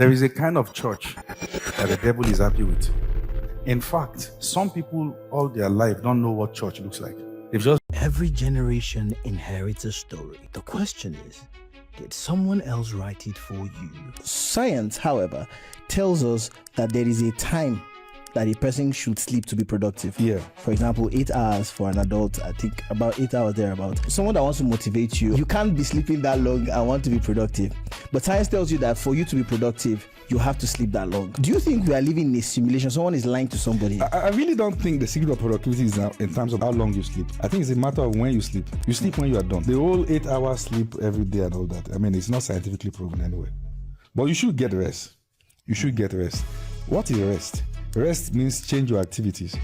There is a kind of church that the devil is happy with. In fact, some people all their life don't know what church looks like. They've just Every generation inherits a story. The question is, did someone else write it for you? Science, however, tells us that there is a time that a person should sleep to be productive. Yeah. For example, 8 hours for an adult, I think about 8 hours thereabout. Someone that wants to motivate you, you can't be sleeping that long and want to be productive. But science tells you that for you to be productive, you have to sleep that long. Do you think we are living in a simulation? Someone is lying to somebody. I really don't think the secret of productivity is now in terms of how long you sleep. I think it's a matter of when you sleep. You sleep when you are done. The whole 8 hours sleep every day and all that, I mean, it's not scientifically proven anyway. But you should get rest. You should get rest. What is rest? Rest means change your activities.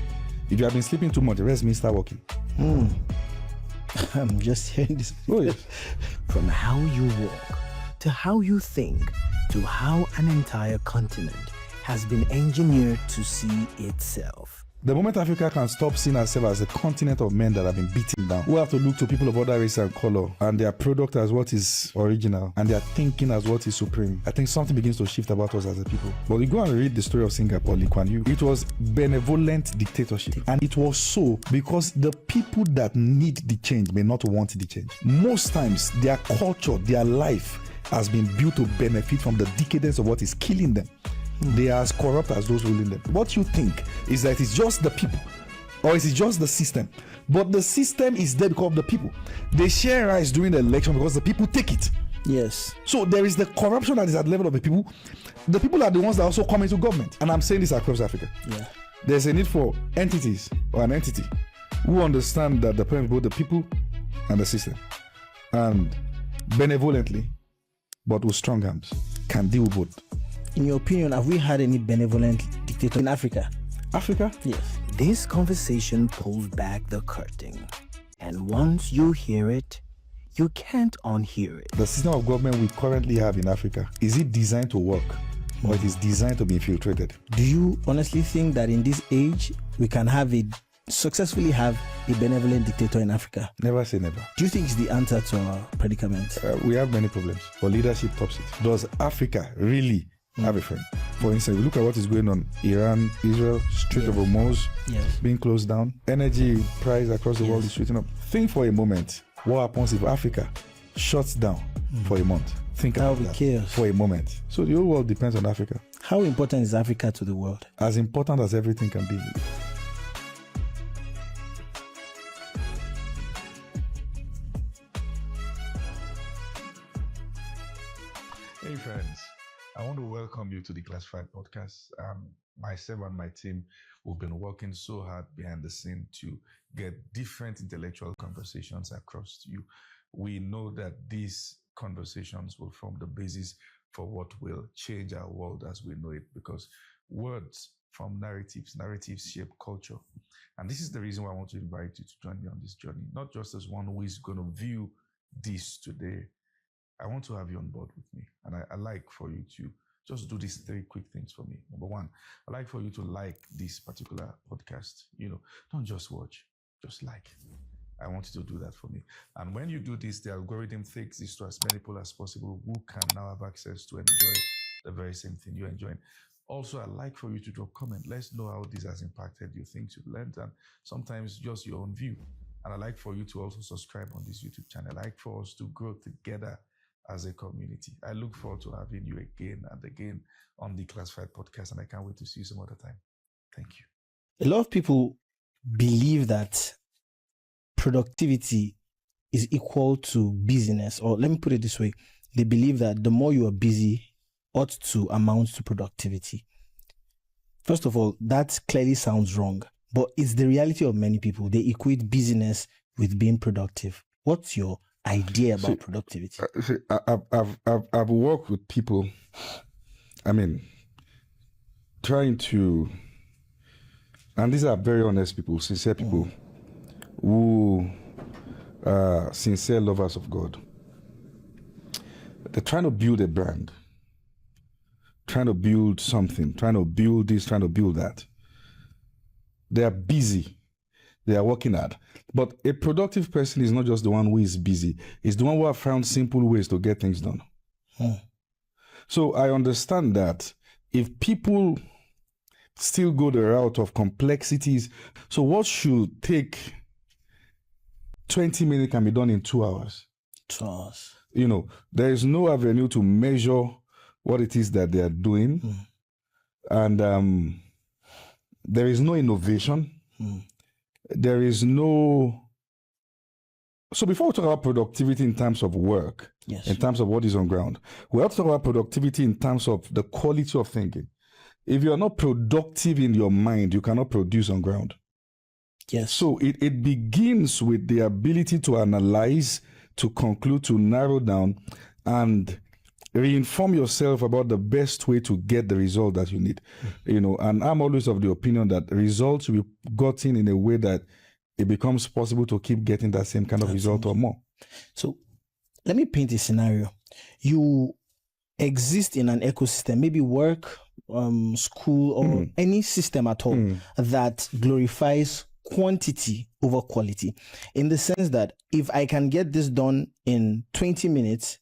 If you have been sleeping too much, rest means start working. I'm just hearing this. Oh, yes. From how you walk, to how you think, to how an entire continent has been engineered to see itself. The moment Africa can stop seeing herself as a continent of men that have been beaten down, we have to look to people of other race and color and their product as what is original and their thinking as what is supreme. I think something begins to shift about us as a people. But you go and read the story of Singapore, Lee Kuan Yew. It was benevolent dictatorship. And it was so because the people that need the change may not want the change. Most times, their culture, their life has been built to benefit from the decadence of what is killing them. They are as corrupt as those ruling them. What you think is that it's just the people, or is it just the system? But the system is there because of the people. They share rights during the election because the people take it. Yes. So there is the corruption that is at the level of the people. The people are the ones that also come into government. And I'm saying this across Africa. Yeah. There's a need for entities or an entity who understand that the problem is both the people and the system. And benevolently, but with strong arms, can deal with both. In your opinion, have we had any benevolent dictator in Africa? Africa? Yes. This conversation pulls back the curtain. And once you hear it, you can't unhear it. The system of government we currently have in Africa, is it designed to work or it is designed to be infiltrated? Do you honestly think that in this age, we can successfully have a benevolent dictator in Africa? Never say never. Do you think it's the answer to our predicament? We have many problems, but leadership tops it. Does Africa really have a friend? For instance, we look at what is going on. Iran, Israel, Strait of Hormuz being closed down. Energy price across the world is shooting up. Think for a moment, what happens if Africa shuts down for a month? Think about that chaos for a moment. So the whole world depends on Africa. How important is Africa to the world? As important as everything can be. Hey friends, I want to welcome you to the Classified Podcast. Myself and my team, we've been working so hard behind the scene to get different intellectual conversations across to you. We know that these conversations will form the basis for what will change our world as we know it, because words form narratives shape culture. And this is the reason why I want to invite you to join me on this journey, not just as one who is going to view this today. I want to have you on board with me. And I like for you to just do these 3 quick things for me. Number 1, I like for you to like this particular podcast. Don't just watch, just like. I want you to do that for me. And when you do this, the algorithm takes this to as many people as possible who can now have access to enjoy the very same thing you're enjoying. Also, I'd like for you to drop comment. Let's know how this has impacted you, things you've learned, and sometimes just your own view. And I'd like for you to also subscribe on this YouTube channel. I'd like for us to grow together as a community. I look forward to having you again and again on the Classified Podcast, and I can't wait to see you some other time. Thank you. A lot of people believe that productivity is equal to busyness, or let me put it this way. They believe that the more you are busy ought to amount to productivity. First of all, that clearly sounds wrong, but it's the reality of many people. They equate busyness with being productive. What's your idea about productivity? I've worked with people, trying to, and these are very honest people, sincere people, who are sincere lovers of God. They're trying to build a brand, trying to build something, trying to build this, trying to build that. They are busy. They are working hard. But a productive person is not just the one who is busy. It's the one who has found simple ways to get things done. So I understand that if people still go the route of complexities, so what should take 20 minutes can be done in 2 hours. 2 hours. You know, there is no avenue to measure what it is that they are doing. And there is no innovation. There is no... So before we talk about productivity in terms of work, Yes. in terms of what is on ground, we have to talk about productivity in terms of the quality of thinking. If you are not productive in your mind, you cannot produce on ground. Yes. So it begins with the ability to analyze, to conclude, to narrow down, and reinform yourself about the best way to get the result that you need. You know, and I'm always of the opinion that results will be gotten in a way that it becomes possible to keep getting that same kind of result or more. So let me paint a scenario. You exist in an ecosystem, maybe work, school, or any system at all that glorifies quantity over quality, in the sense that if I can get this done in 20 minutes,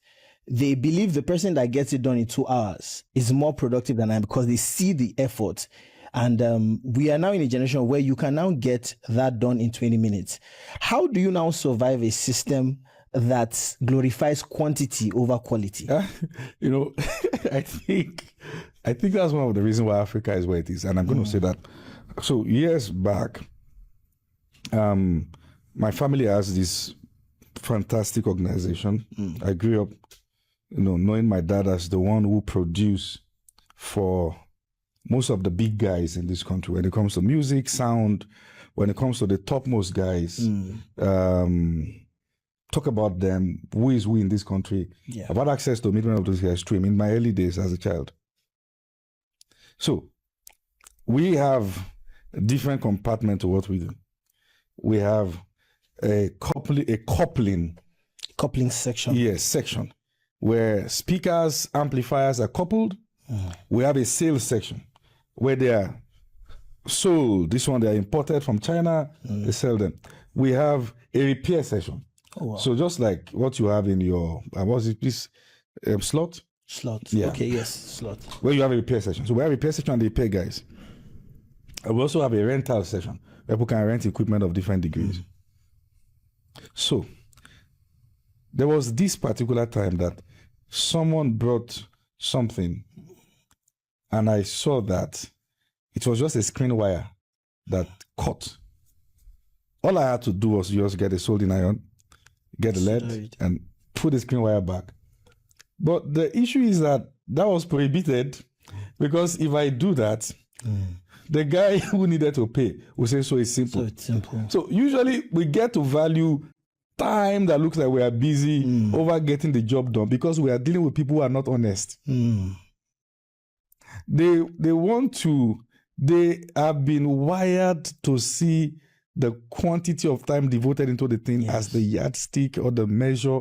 they believe the person that gets it done in 2 hours is more productive than I am, because they see the effort. And we are now in a generation where you can now get that done in 20 minutes. How do you now survive a system that glorifies quantity over quality? You know, I think that's one of the reasons why Africa is where it is. And I'm going to say that. So years back, my family has this fantastic organization. I grew up, you know, knowing my dad as the one who produced for most of the big guys in this country when it comes to music, sound, when it comes to the topmost guys. Talk about them, who is who in this country. Yeah. I've had access to many of those guys stream in my early days as a child. So we have a different compartment to what we do. We have a coupling section. Yes, section where speakers, amplifiers are coupled. We have a sales section where they are sold. This one, they are imported from China. They sell them. We have a repair section. Oh, wow. So just like what you have in your, what's it, this slot? Slot. Yeah. Okay, yes, slot. Where you have a repair section. So we have a repair section and the repair guys. And we also have a rental section where people can rent equipment of different degrees. So there was this particular time that someone brought something and I saw that it was just a screen wire that cut. All I had to do was just get a soldering iron, get the lead, and put the screen wire back. But the issue is that was prohibited, because if I do that, the guy who needed to pay will say, so it's simple. So it's simple. So usually we get to value time that looks like we are busy over getting the job done, because we are dealing with people who are not honest. They have been wired to see the quantity of time devoted into the thing as the yardstick or the measure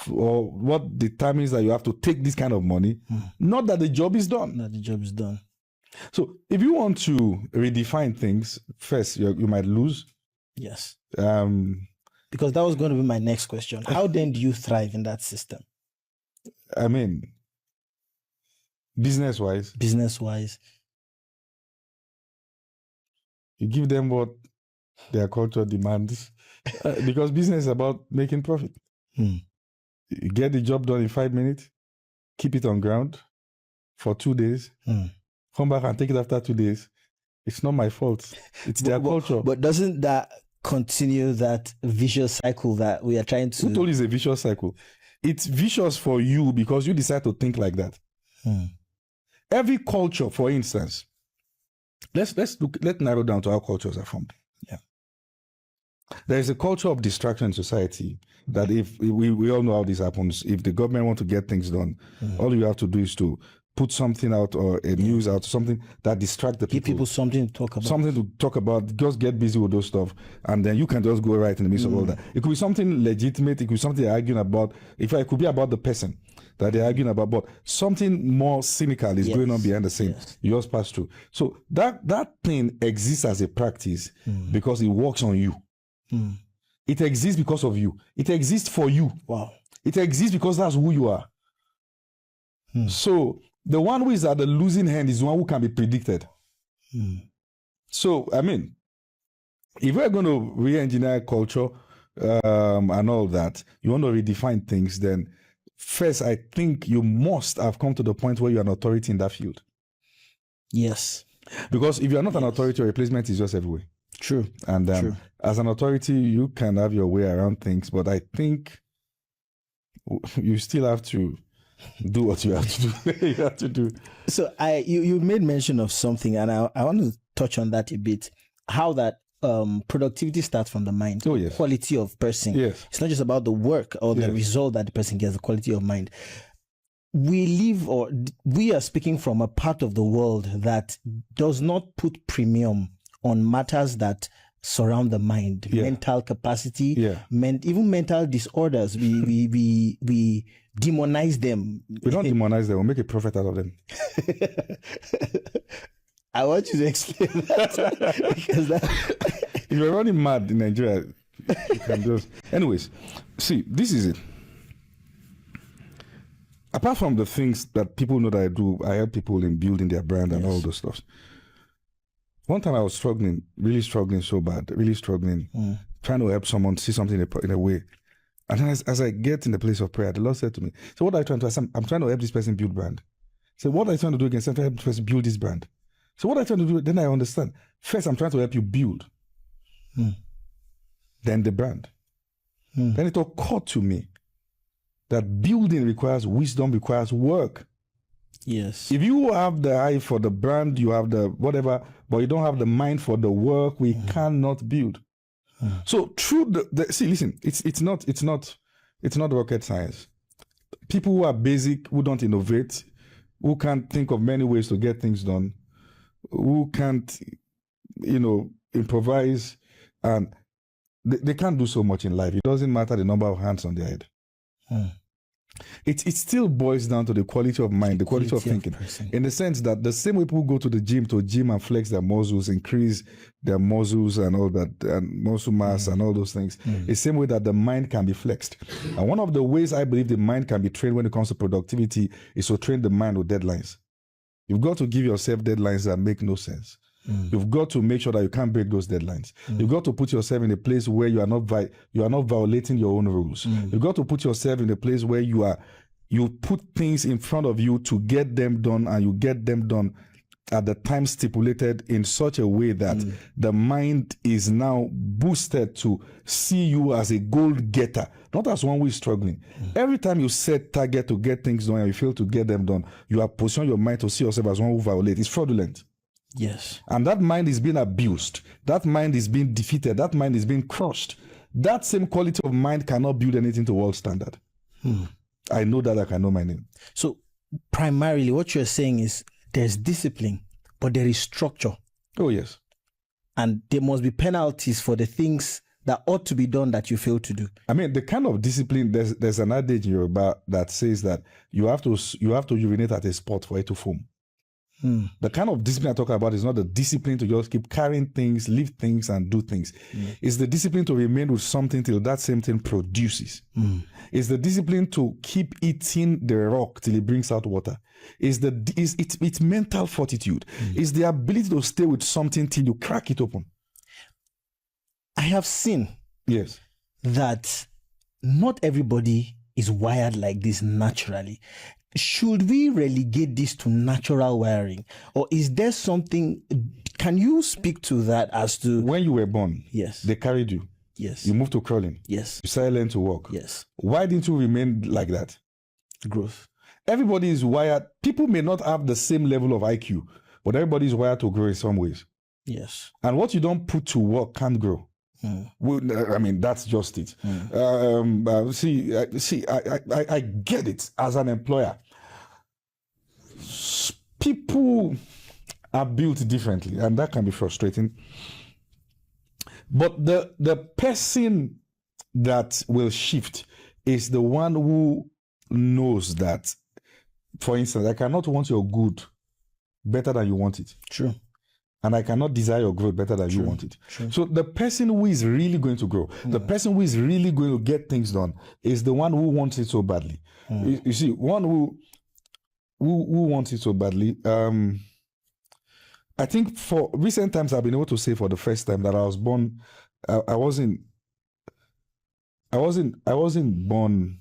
or what determines that you have to take this kind of money, not that the job is done. Not the job is done. So if you want to redefine things, first you might lose. Yes. Because that was going to be my next question. How then do you thrive in that system? I mean, business-wise. Business-wise. You give them what their culture demands. Because business is about making profit. You get the job done in 5 minutes, keep it on ground for 2 days, come back and take it after 2 days. It's not my fault. It's their culture. But doesn't that continue that vicious cycle that we are trying to... Who told you it's a vicious cycle? It's vicious for you because you decide to think like that. Every culture, for instance, let's narrow down to how cultures are formed. Yeah. There is a culture of distraction in society that if we all know how this happens. If the government want to get things done, all you have to do is to put something out or a news out, something that distract the people. Give people something to talk about. Something to talk about. Just get busy with those stuff. And then you can just go right in the midst of all that. It could be something legitimate. It could be something they're arguing about. It could be about the person that they're arguing about. But something more cynical is going on behind the scene. You just pass through. So that thing exists as a practice because it works on you. It exists because of you. It exists for you. Wow. It exists because that's who you are. So the one who is at the losing end is the one who can be predicted. So, I mean, if we're going to re-engineer culture and all that, you want to redefine things, then first, I think you must have come to the point where you're an authority in that field. Yes. Because if you're not an authority, your replacement is just everywhere. True. And as an authority, you can have your way around things, but I think you still have to do what you have to do. You have to do. So you made mention of something, and I want to touch on that a bit. How that productivity starts from the mind. Oh, yes. Quality of person. Yes. It's not just about the work or the result that the person gets, the quality of mind. We are speaking from a part of the world that does not put premium on matters that surround the mind, mental capacity, even mental disorders. We demonize them. We don't demonize them. We make a profit out of them. I want you to explain that. Because if you're running mad in Nigeria, you can just... Anyways, see, this is it. Apart from the things that people know that I do, I help people in building their brand and all those stuff. One time I was struggling, really struggling so bad, trying to help someone see something in a way. And then as I get in the place of prayer, the Lord said to me, so what are you trying to do? I'm trying to help this person build brand. So what are you trying to do again? I'm trying to help this person build this brand. So what are you trying to do? Then I understand. First, I'm trying to help you build. Then the brand. Then it occurred to me that building requires wisdom, requires work. Yes. If you have the eye for the brand, you have the whatever, but you don't have the mind for the work, we cannot build. So through see, listen, it's not rocket science. People who are basic, who don't innovate, who can't think of many ways to get things done, who can't, improvise, and they can't do so much in life. It doesn't matter the number of hands on their head. It still boils down to the quality of mind, the quality of thinking, in the sense that the same way people go to the gym and flex their muscles, increase their muscles and all that, and muscle mass and all those things, the same way that the mind can be flexed. And one of the ways I believe the mind can be trained when it comes to productivity is to train the mind with deadlines. You've got to give yourself deadlines that make no sense. You've got to make sure that you can't break those deadlines. You've got to put yourself in a place where you are not violating your own rules. You've got to put yourself in a place where you put things in front of you to get them done, and you get them done at the time stipulated in such a way that the mind is now boosted to see you as a goal getter, not as one who is struggling. Every time you set target to get things done and you fail to get them done, you are positioning your mind to see yourself as one who violates. It's fraudulent. Yes. And that mind is being abused. That mind is being defeated. That mind is being crushed. That same quality of mind cannot build anything to world standard. I know that, like I know my name. So primarily what you're saying is there's discipline, but there is structure. Oh, yes. And there must be penalties for the things that ought to be done that you fail to do. I mean, the kind of discipline, there's an adage in Yoruba that says that you have to urinate at a spot for it to foam. The kind of discipline I talk about is not the discipline to just keep carrying things, lift things, and do things. It's the discipline to remain with something till that same thing produces. It's the discipline to keep eating the rock till it brings out water. It's mental fortitude. It's the ability to stay with something till you crack it open. I have seen that not everybody is wired like this naturally. Should we relegate this to natural wiring, or is there something? Can you speak to that as to when you were born? Yes, they carried you. Yes, you moved to crawling. Yes, you started learning to walk. Yes. Why didn't you remain like that? Growth. Everybody is wired. People may not have the same level of IQ, but everybody is wired to grow in some ways. Yes. And what you don't put to work can't grow. Well, I mean, that's just it. I get it as an employer. People are built differently, and that can be frustrating. But the person that will shift is the one who knows that, for instance, I cannot want your good better than you want it. True. And I cannot desire your growth better than you want it. True. So the person who is really going to grow, the person who is really going to get things done, is the one who wants it so badly. You see, one who who wants it so badly. I think for recent times I've been able to say for the first time that I was born. I wasn't born.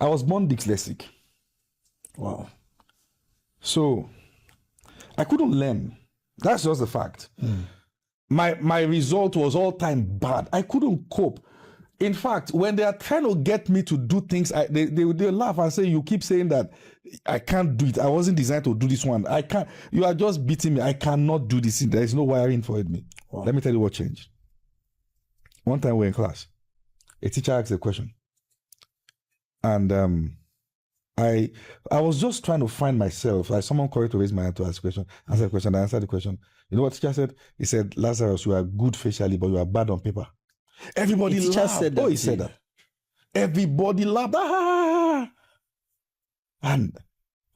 I was born dyslexic. Wow. So I couldn't learn. That's just the fact. My result was all time bad. I couldn't cope. In fact, when they are trying to get me to do things, they laugh and say, "You keep saying that I can't do it. I wasn't designed to do this one. I can't. You are just beating me. I cannot do this. There is no wiring for it." Wow. Let me tell you what changed. One time we were in class. A teacher asked a question. And I was just trying to find myself. Like someone called to raise my hand to ask a question. Answer the question. I answered the question. You know what the teacher said? He said, "Lazarus, you are good facially, but you are bad on paper." Everybody laughed. Said that, he said that. Everybody laughed. Ah! And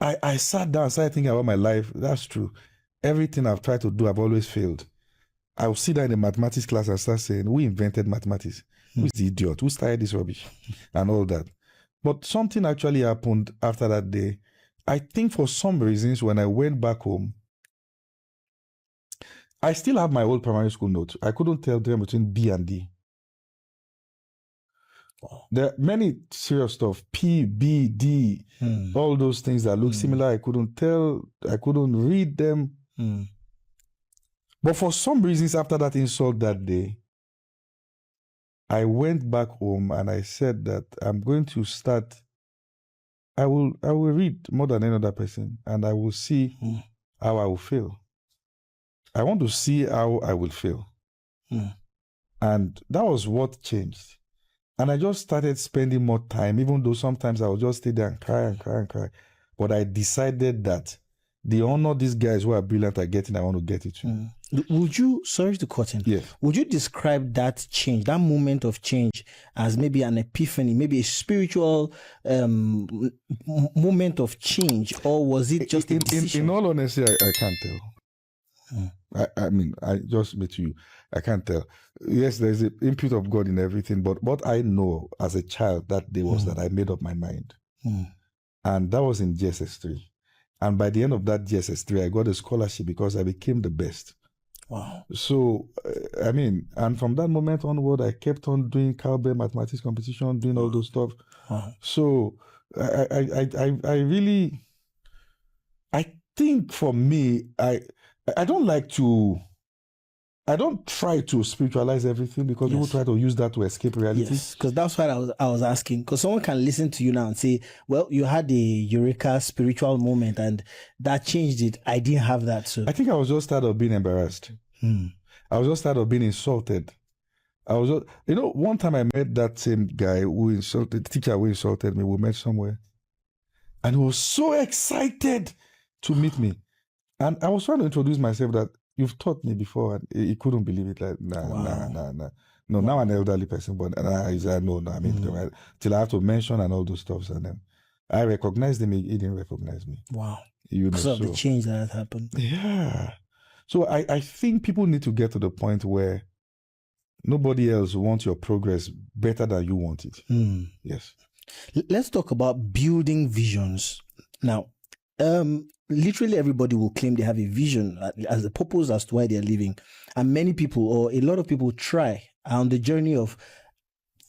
I sat down and started thinking about my life. That's true. Everything I've tried to do, I've always failed. I will sit down in the mathematics class and start saying, "Who invented mathematics? Who's the idiot? Who started this rubbish?" And all that. But something actually happened after that day. I think for some reasons, when I went back home, I still have my old primary school notes. I couldn't tell them between B and D. There are many serious stuff, P, B, D, all those things that look similar. I couldn't tell. I couldn't read them. But for some reasons, after that insult that day, I went back home and I said that I'm going to start. I will read more than any other person, and I will see how I will feel. I want to see how I will feel. And that was what changed. And I just started spending more time, even though sometimes I would just stay there and cry and cry and cry. But I decided that the honor these guys who are brilliant are getting, I want to get it too. Would you, sorry to cut in, Yes. Would you describe that change, that moment of change, as maybe an epiphany, maybe a spiritual moment of change, or was it just a decision? In all honesty, I can't tell. I mean, I just met you. I can't tell. Yes, there's an input of God in everything, but what I know as a child that day was that I made up my mind. And that was in GSS 3. And by the end of that GSS 3, I got a scholarship because I became the best. Wow. So, I mean, and from that moment onward, I kept on doing cowbell mathematics competition, doing all those stuff. Wow. So, I really, I think for me, I don't try to spiritualize everything because people try to use that to escape reality. Yes, because that's what I was asking. Because someone can listen to you now and say, "Well, you had a eureka spiritual moment, and that changed it. I didn't have that." So I think I was just tired of being embarrassed. I was just tired of being insulted. I was just, one time I met that same guy the teacher who insulted me. We met somewhere, and he was so excited to meet me. And I was trying to introduce myself that you've taught me before, and he couldn't believe it. Like, nah. No, now I'm an elderly person, but he said, no, I mean, till I have to mention and all those stuff. And then I recognized him, he didn't recognize me. Wow. Because of the change that has happened. Yeah. So I think people need to get to the point where nobody else wants your progress better than you want it. Yes. Let's talk about building visions. Now, literally everybody will claim they have a vision as a purpose as to why they are living. And many people, or a lot of people, try on the journey of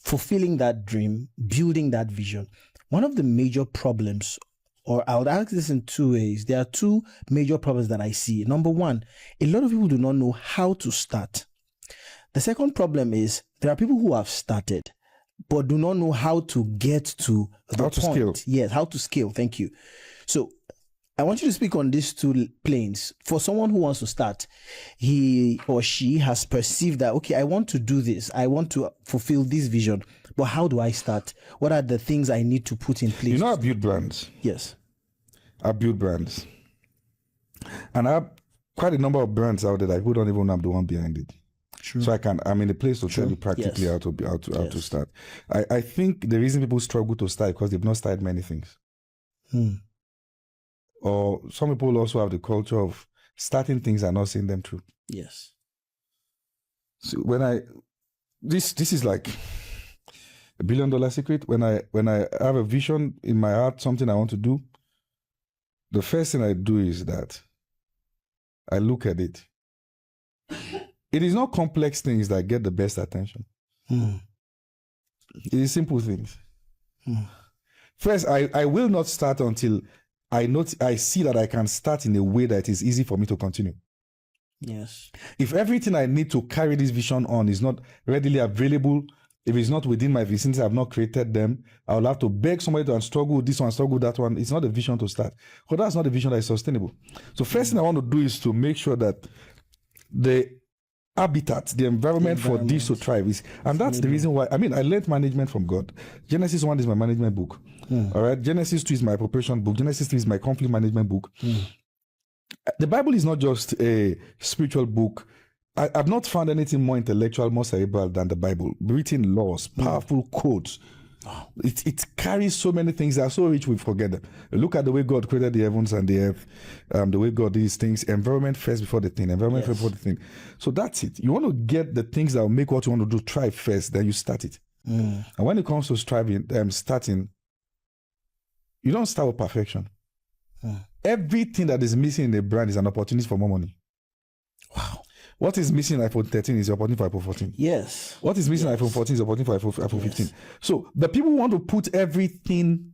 fulfilling that dream, building that vision. One of the major problems, or I would ask this in two ways. There are two major problems that I see. Number one, a lot of people do not know how to start. The second problem is there are people who have started, but do not know how to get to the point. Scale. Yes, how to scale. Thank you. So I want you to speak on these two planes. For someone who wants to start, he or she has perceived that, okay, I want to do this. I want to fulfill this vision. But how do I start? What are the things I need to put in place? I build brands. Yes. I build brands. And I have quite a number of brands out there that people don't even know I'm the one behind it. True. So I'm in a place to tell you practically how to start. I think the reason people struggle to start is because they've not started many things. Or some people also have the culture of starting things and not seeing them through. Yes. So this is like $1 billion secret. When I have a vision in my heart, something I want to do, the first thing I do is that I look at it. It is not complex things that get the best attention. It is simple things. First, I will not start until I see that I can start in a way that is easy for me to continue. Yes. If everything I need to carry this vision on is not readily available, if it's not within my vicinity, I've not created them, I'll have to beg somebody to struggle with this one, struggle with that one. It's not a vision to start. Because that's not a vision that is sustainable. So first thing I want to do is to make sure that the habitat, the environment for this to thrive is, and that's the reason why, I learned management from God. Genesis 1 is my management book. All right. Genesis 2 is my preparation book. Genesis 3 is my conflict management book. The Bible is not just a spiritual book. I've not found anything more intellectual, more cerebral than the Bible. Written laws, powerful quotes. It carries so many things that are so rich we forget them. Look at the way God created the heavens and the earth, the way God did these things. Environment first before the thing. Environment first before the thing. So that's it. You want to get the things that will make what you want to do thrive first, then you start it. And when it comes to starting, you don't start with perfection. Everything that is missing in the brand is an opportunity for more money. Wow. What is missing in iPhone 13 is the opportunity for iPhone 14. Yes. What is missing in iPhone 14 is the opportunity for iPhone 15. So the people want to put everything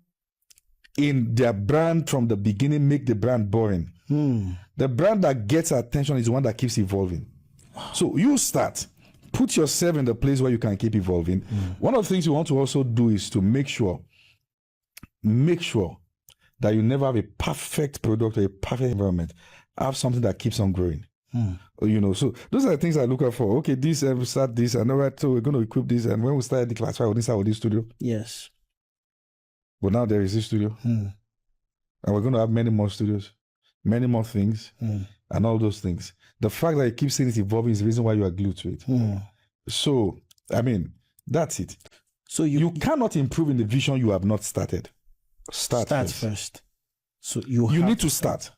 in their brand from the beginning, make the brand boring. The brand that gets attention is the one that keeps evolving. So you start. Put yourself in the place where you can keep evolving. One of the things you want to also do is to make sure that you never have a perfect product or a perfect environment. Have something that keeps on growing. So those are the things I look out for. Okay, this and we start this, and all right, so we're going to equip this, and when we start the class, we didn't start with this studio. Yes. But now there is this studio, and we're going to have many more studios, many more things, and all those things. The fact that you keep seeing it evolving is the reason why you are glued to it. So, that's it. So you cannot improve in the vision you have not started. Start first. So you need to start.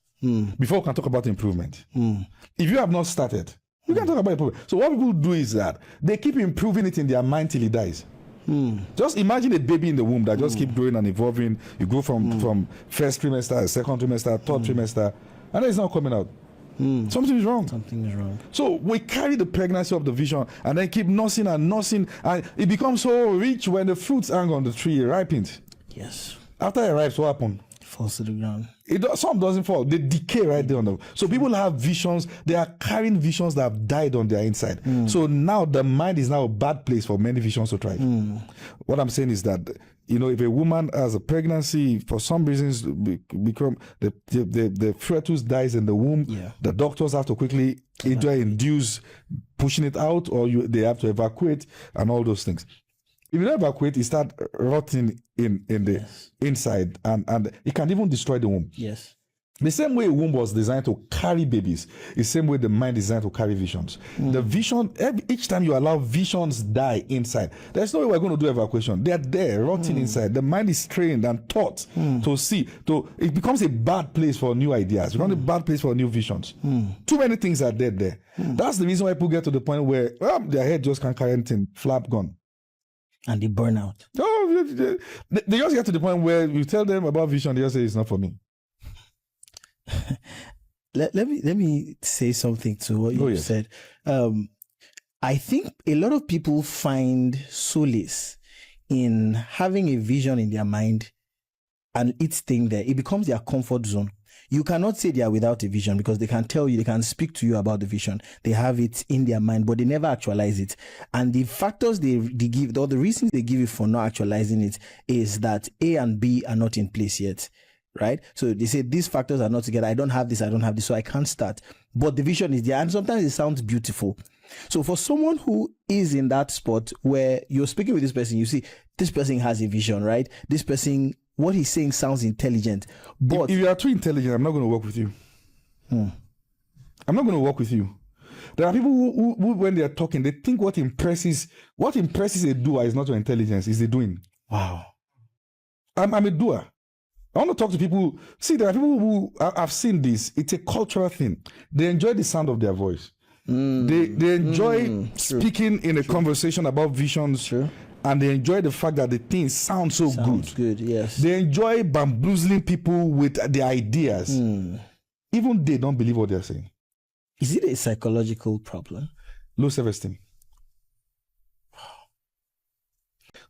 Before we can talk about improvement. If you have not started, you can talk about improvement. So what people do is that they keep improving it in their mind till it dies. Just imagine a baby in the womb that just keep growing and evolving. You go from first trimester, second trimester, third trimester, and it's not coming out. Something is wrong. Something is wrong. So we carry the pregnancy of the vision and then keep nursing, and it becomes so rich when the fruits hang on the tree, it ripens. Yes. After it ripens, what happens? Falls to the ground. Some doesn't fall. They decay right there on them. So people have visions. They are carrying visions that have died on their inside. So now the mind is now a bad place for many visions to thrive. What I'm saying is that, if a woman has a pregnancy, for some reasons, become the fetus dies in the womb, the doctors have to quickly either induce pushing it out, or they have to evacuate, and all those things. If you don't evacuate, it starts rotting in the inside, and it can even destroy the womb. Yes. The same way a womb was designed to carry babies, the same way the mind is designed to carry visions. The vision, each time you allow visions die inside, there's no way we're going to do evacuation. They're there, rotting inside. The mind is trained and taught to see. It becomes a bad place for new ideas. It becomes a bad place for new visions. Too many things are dead there. That's the reason why people get to the point where their head just can't carry anything, flap gone. And they burn out. Oh, they just get to the point where you tell them about vision, they just say it's not for me. Let me say something to what you said. I think a lot of people find solace in having a vision in their mind and it's staying there. It becomes their comfort zone. You cannot say they are without a vision because they can tell you, they can speak to you about the vision. They have it in their mind, but they never actualize it. And the factors they give, or the reasons they give you for not actualizing it is that A and B are not in place yet, right? So they say these factors are not together. I don't have this, so I can't start. But the vision is there, and sometimes it sounds beautiful. So for someone who is in that spot where you're speaking with this person, you see this person has a vision, right? This person, what he's saying sounds intelligent, but if you are too intelligent, I'm not going to work with you. I'm not going to work with you. There are people who when they are talking, they think what impresses a doer is not your intelligence, is the doing. Wow. I'm a doer. I want to talk to people. See, there are people who I've seen this. It's a cultural thing. They enjoy the sound of their voice. They enjoy speaking in a conversation about visions. and they enjoy the fact that the things sound so Sounds good. yes. They enjoy bamboozling people with their ideas. Even they don't believe what they're saying. Is it a psychological problem? Low self-esteem.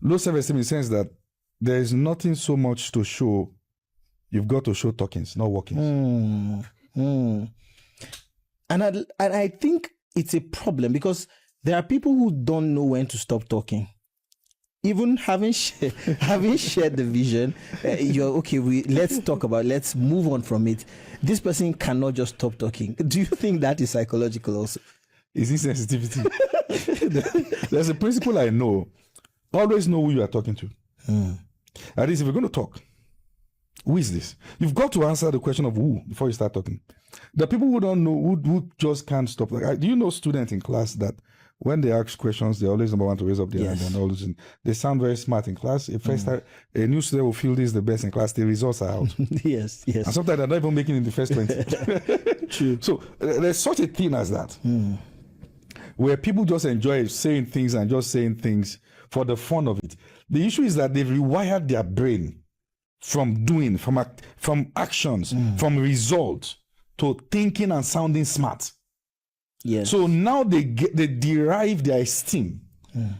Low self-esteem in the sense that there is nothing so much to show. You've got to show talkings, not walkings. And I think it's a problem because there are people who don't know when to stop talking. Even having shared the vision, you're okay. Let's move on from it. This person cannot just stop talking. Do you think that is psychological also? Is insensitivity? There's a principle I know. Always know who you are talking to. At least if you're going to talk, who is this? You've got to answer the question of who before you start talking. The people who don't know, who just can't stop. Do you know students in class that when they ask questions, they always number one to raise up their hand and all those things. They sound very smart in class. If first time a new student will feel this is the best in class, the results are out. Yes. And sometimes they're not even making it in the first 20. True. So there's such a thing as that, where people just enjoy saying things for the fun of it. The issue is that they've rewired their brain from doing, from actions, from results to thinking and sounding smart. Yes. So now they derive their esteem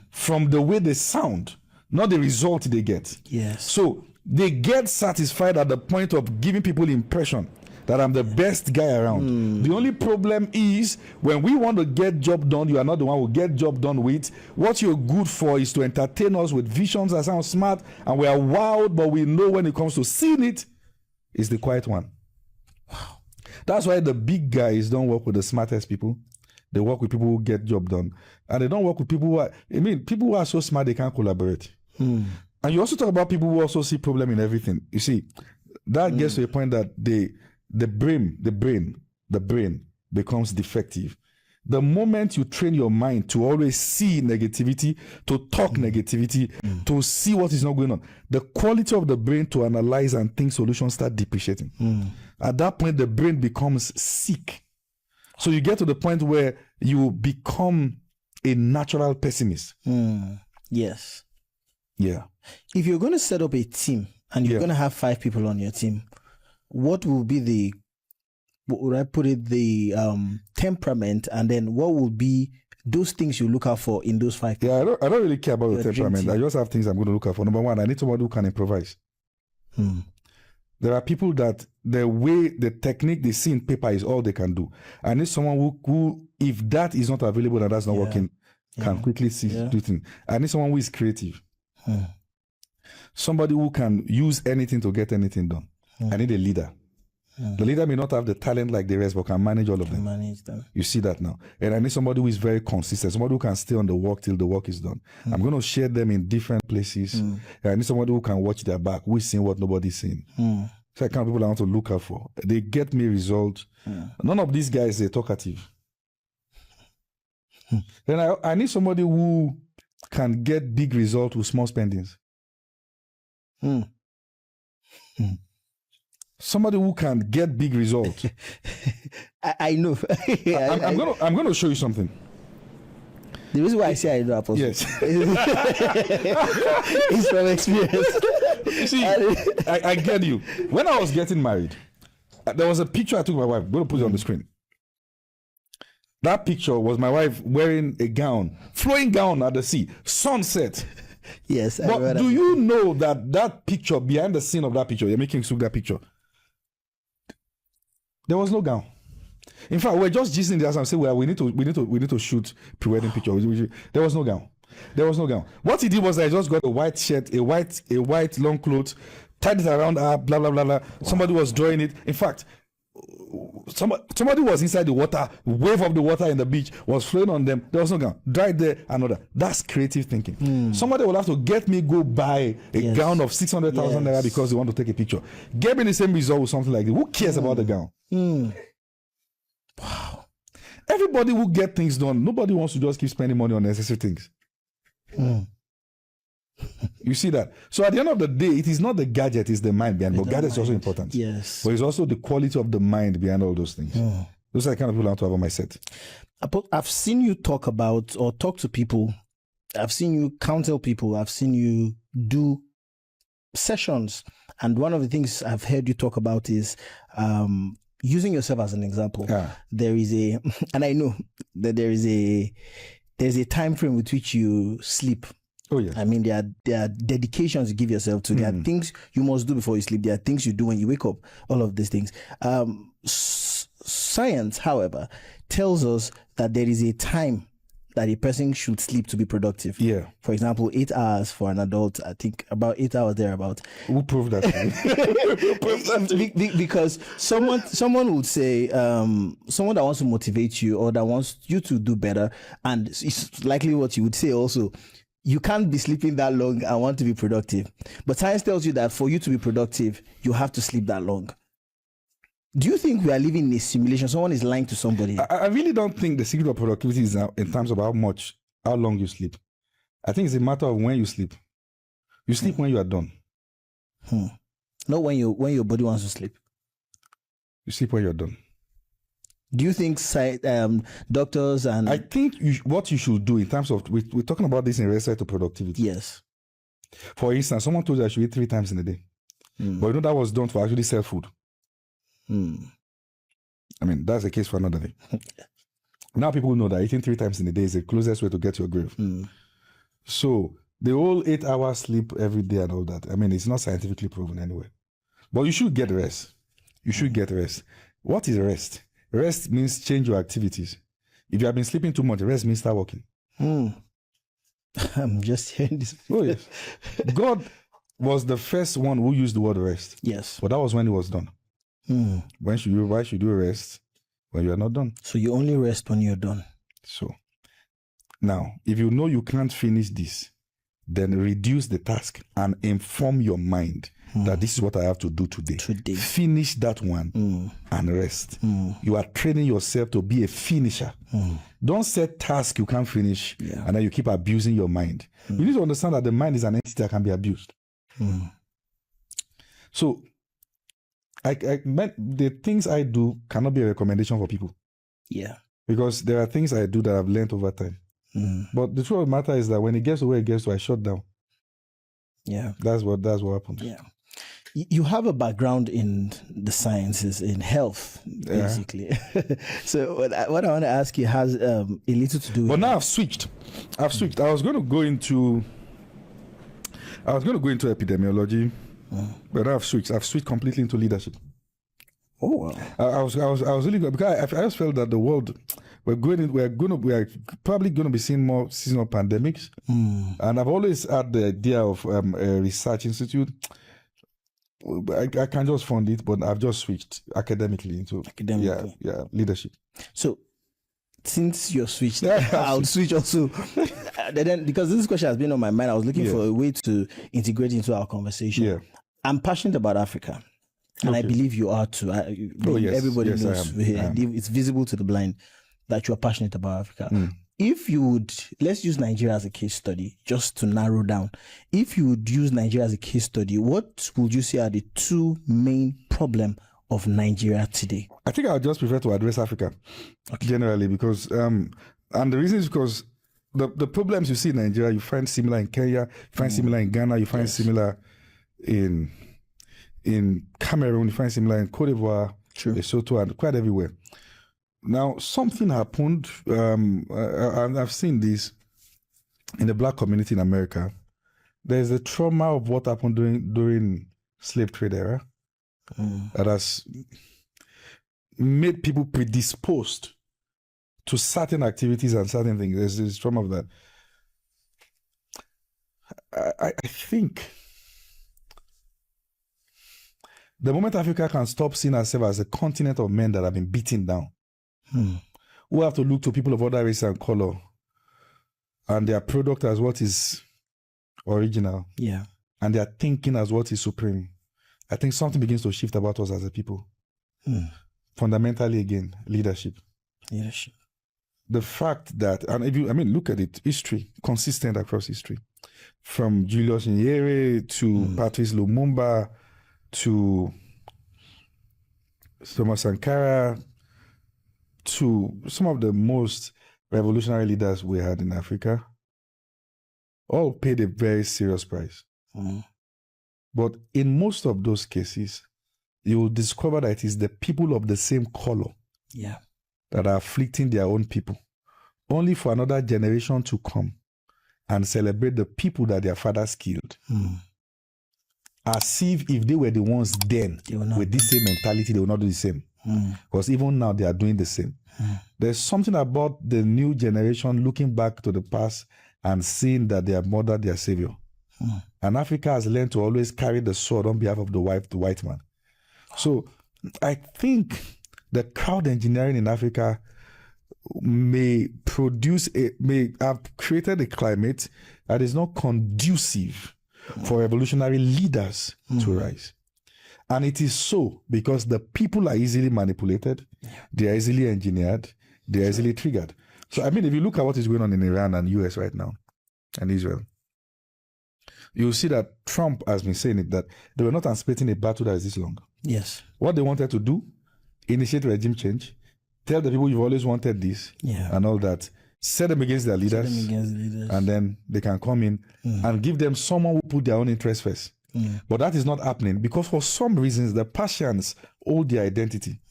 from the way they sound, not the result they get. Yes. So they get satisfied at the point of giving people the impression that I'm the best guy around. The only problem is when we want to get job done, you are not the one who get job done with. What you're good for is to entertain us with visions that sound smart, and we are wild, but we know when it comes to seeing it, it's the quiet one. Wow. That's why the big guys don't work with the smartest people. They work with people who get job done. And they don't work with people people who are so smart they can't collaborate. And you also talk about people who also see problem in everything. You see, that gets to a point that the brain becomes defective. The moment you train your mind to always see negativity, to talk negativity, to see what is not going on, the quality of the brain to analyze and think solutions start depreciating. At that point, the brain becomes sick. So you get to the point where you become a natural pessimist. Yes. Yeah. If you're going to set up a team and you're going to have 5 people on your team, what will be the temperament, and then what will be those things you look out for in those 5 people? Yeah, I don't really care about the temperament. I just have things I'm going to look out for. Number one, I need someone who can improvise. There are people that the technique they see in paper is all they can do. I need someone who if that is not available and that's not working, can quickly do things. I need someone who is creative. Somebody who can use anything to get anything done. I need a leader. The leader may not have the talent like the rest, but can manage all of them. You see that now. And I need somebody who is very consistent, somebody who can stay on the work till the work is done. I'm going to share them in different places. And I need somebody who can watch their back, who is seeing what nobody's seeing. So I kind of people I want to look out for. They get me results. None of these guys are talkative. Then I need somebody who can get big results with small spendings. Somebody who can get big results. I know. I'm going to show you something. The reason why I say I know Apostle. Yes. It's from experience. You see, I get you. When I was getting married, there was a picture I took of my wife. I'm going to put it on the screen. That picture was my wife wearing a gown, flowing gown at the sea, sunset. Yes. But do you know that picture, behind the scene of that picture, you're making took that picture, there was no gown. In fact, we're just gisting there and say, well, we need to shoot pre-wedding picture. There was no gown. What he did was I just got a white shirt, a white long cloth, tied it around her, blah blah blah blah. Wow. Somebody was drawing it. In fact, somebody was inside the water, wave of the water in the beach was flowing on them. There was no gown. Dried there, another. That's creative thinking. Somebody will have to get me go buy a gown of 600,000 naira because they want to take a picture. Get me the same result with something like this. Who cares about the gown? Wow. Everybody will get things done. Nobody wants to just keep spending money on necessary things. You see that? So at the end of the day, it is not the gadget, it's the mind behind. But gadget is also important. Yes. But it's also the quality of the mind behind all those things. Those are the kind of people I want to have on my set. I've seen you talk about or talk to people I've seen you counsel people. I've seen you do sessions. And one of the things I've heard you talk about is using yourself as an example. Yeah. There is and I know that there's a time frame with which you sleep. Oh, yes. I mean, there are dedications you give yourself to. There are things you must do before you sleep. There are things you do when you wake up. All of these things. Science, however, tells us that there is a time that a person should sleep to be productive. Yeah. For example, 8 hours for an adult. I think about 8 hours thereabout. Who proved that to you? Because someone would say, someone that wants to motivate you or that wants you to do better, and it's likely what you would say also, you can't be sleeping that long and want to be productive. But science tells you that for you to be productive, you have to sleep that long. Do you think we are living in a simulation? Someone is lying to somebody. I really don't think the secret of productivity is in terms of how long you sleep. I think it's a matter of when you sleep. You sleep when you are done. Not when your body wants to sleep. You sleep when you're done. Do you think doctors and... I think what you should do in terms of... We're talking about this in respect to productivity. Yes. For instance, someone told you I should eat 3 times in a day. But you know that was done to actually sell food. I mean, that's the case for another day. Now people know that eating 3 times in a day is the closest way to get to your grave. So the whole 8 hours sleep every day and all that, I mean, it's not scientifically proven anyway. But you should get rest. You should get rest. What is rest? Rest means change your activities. If you have been sleeping too much, rest means start working. I'm just hearing this. Oh, yes. God was the first one who used the word rest. Yes. But that was when it was done. Why should you rest when you are not done? So you only rest when you're done. So now, if you know you can't finish this, then reduce the task and inform your mind that this is what I have to do today. Finish that one and rest. You are training yourself to be a finisher. Don't set tasks you can't finish and then you keep abusing your mind. You need to understand that the mind is an entity that can be abused. So the things I do cannot be a recommendation for people. Yeah. Because there are things I do that I've learned over time. But the truth of the matter is that when it gets to where it gets to, I shut down. Yeah. That's what happened. Yeah. You have a background in the sciences, in health, basically. So what I want to ask you has a little to do with... But now I've switched. I was going to go into epidemiology. But I've switched completely into leadership. Oh, wow. I was really good because I just felt that the world we are probably going to be seeing more seasonal pandemics. And I've always had the idea of a research institute. I can just fund it, but I've just switched academically into leadership. So since you're switched, I'll switch also. Then, because this question has been on my mind, I was looking for a way to integrate into our conversation. Yeah. I'm passionate about Africa, and I believe you are too. Everybody knows it's visible to the blind that you are passionate about Africa. If you would, let's use Nigeria as a case study, just to narrow down. If you would use Nigeria as a case study, what would you say are the 2 main problems of Nigeria today? I think I would just prefer to address Africa generally because, and the reason is because the problems you see in Nigeria, you find similar in Kenya, you find similar in Ghana, you find similar in Cameroon, you find similar in Cote d'Ivoire, Lesotho, and quite everywhere. Now, something happened, I've seen this in the Black community in America. There's a trauma of what happened during slave trade era that has made people predisposed to certain activities and certain things. There's this trauma of that. I think the moment Africa can stop seeing herself as a continent of men that have been beaten down, who have to look to people of other race and color and their product as what is original, and their thinking as what is supreme, I think something begins to shift about us as a people. Fundamentally, again, leadership. The fact that, and if you, look at it, history, consistent across history, from Julius Nyerere to Patrice Lumumba to Thomas Sankara to some of the most revolutionary leaders we had in Africa. all paid a very serious price. But in most of those cases, you will discover that it is the people of the same color that are afflicting their own people, only for another generation to come and celebrate the people that their fathers killed. As if they were the ones then with this same mentality, they will not do the same. Because even now they are doing the same. There's something about the new generation looking back to the past and seeing that they have murdered their savior. And Africa has learned to always carry the sword on behalf of the white man. So I think the crowd engineering in Africa may have created a climate that is not conducive for revolutionary leaders to rise. And it is so because the people are easily manipulated, they are easily engineered, they are easily triggered. So, I mean, if you look at what is going on in Iran and US right now, and Israel, you'll see that Trump has been saying it, that they were not anticipating a battle that is this long. Yes. What they wanted to do, initiate regime change, tell the people you've always wanted this, and all that, set them against their leaders, and then they can come in and give them someone who put their own interests first. But that is not happening because for some reasons the Persians hold their identity.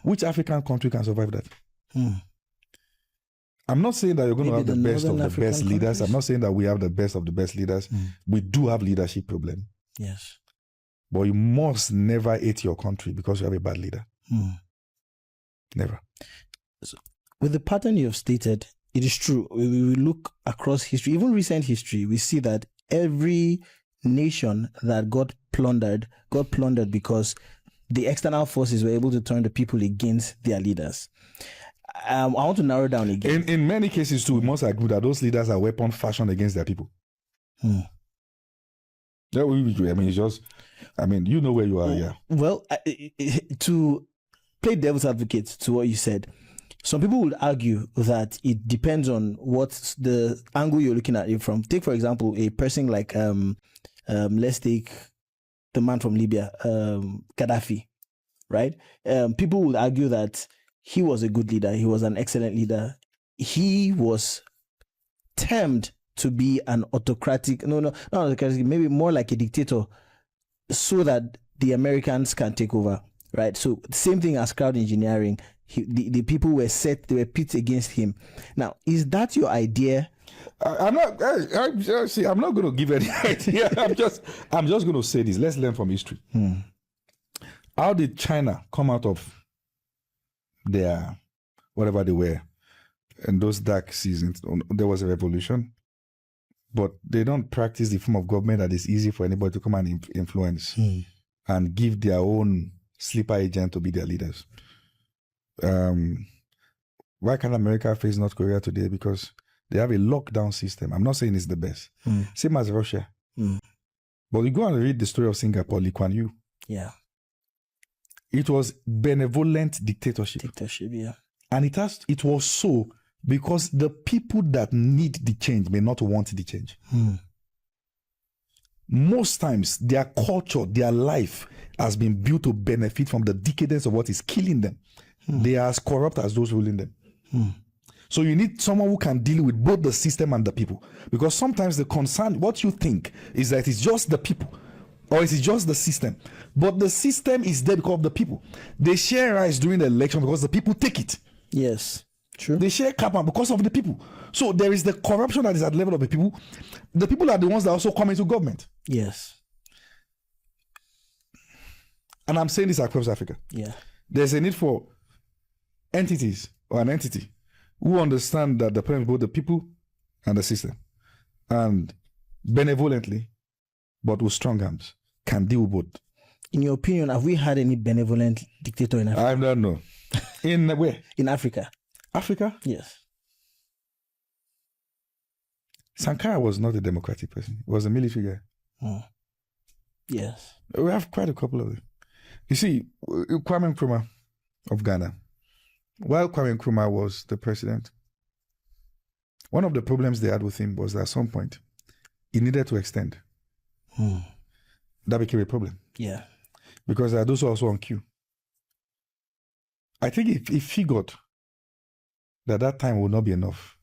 Which African country can survive that? I'm not saying that you're going to have the best of the best leaders. I'm not saying that we have the best of the best leaders. We do have leadership problem. Yes. But you must never hate your country because you have a bad leader. Never. So, with the pattern you have stated, it is true. We look across history, even recent history, we see that every nation that got plundered because the external forces were able to turn the people against their leaders. I want to narrow down again. In many cases too, we must agree that those leaders are weapon fashioned against their people. Yeah, I mean, it's just, I mean, you know where you are, yeah. Well, to play devil's advocate to what you said, some people would argue that it depends on what the angle you're looking at it from. Take, for example, a person like, let's take the man from Libya, Gaddafi, right? People would argue that he was a good leader. He was an excellent leader. He was termed to be an autocratic, not autocratic, maybe more like a dictator, so that the Americans can take over, right? So same thing as crowd engineering. The people were pit against him. Now, is that your idea? I'm not going to give any idea. I'm just going to say this. Let's learn from history. How did China come out of their whatever they were in those dark seasons? There was a revolution, but they don't practice the form of government that is easy for anybody to come and influence and give their own sleeper agent to be their leaders. Why can't America face North Korea today? Because they have a lockdown system. I'm not saying it's the best. Same as Russia. But you go and read the story of Singapore, Lee Kuan Yew. Yeah. It was benevolent dictatorship. Yeah. And it was so because the people that need the change may not want the change. Most times, their culture, their life has been built to benefit from the decadence of what is killing them. They are as corrupt as those ruling them. So you need someone who can deal with both the system and the people. Because sometimes the concern, what you think is that it's just the people or it's just the system. But the system is there because of the people. They share rice during the election because the people take it. Yes, true. They share carbon because of the people. So there is the corruption that is at the level of the people. The people are the ones that also come into government. Yes. And I'm saying this across Africa. Yeah. There's a need for entities or an entity who understand that the problem is both the people and the system, and benevolently, but with strong arms, can deal with both. In your opinion, have we had any benevolent dictator in Africa? I don't know. In where? In Africa. Africa? Yes. Sankara was not a democratic person. He was a military guy. Yes. We have quite a couple of them. You see, Kwame Nkrumah of Ghana, while Kwame Nkrumah was the president, one of the problems they had with him was that at some point, he needed to extend. That became a problem. Yeah. Because there are those also on queue. I think he figured that time would not be enough